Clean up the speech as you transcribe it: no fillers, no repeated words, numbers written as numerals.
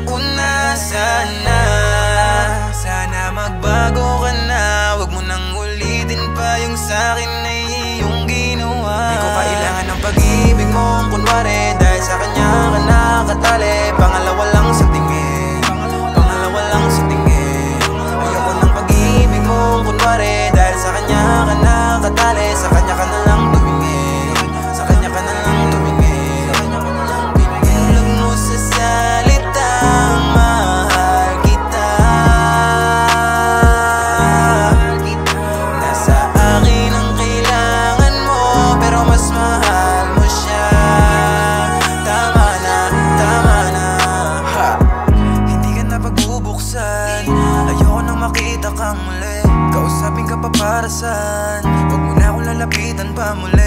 una. Sana magbago ka na. Huwag mo nang ulitin pa yung sa'kin na iyong ginawa. Di ko kailangan ng pag-ibig mong kunwari, dahil sa kanya ka nakatali. Pangalawa lang sa tingin, pangalawa lang sa tingin. Ayoko ng pag-ibig mong kunwari, dahil sa kanya ka nakatali. Sa kanya ka na lang tumingin, sa kanya ka na lang tumingin. Tulog mo sa salitang mahal kita. Nasa akin ang kailangan mo, pero mas mahal mo siya. Tama na ha. Hindi ka na pagbubuksan, ayoko nang makita kang muli. Kausapin ka pa para saan? Huwag mo na akong lalapitan pa muli.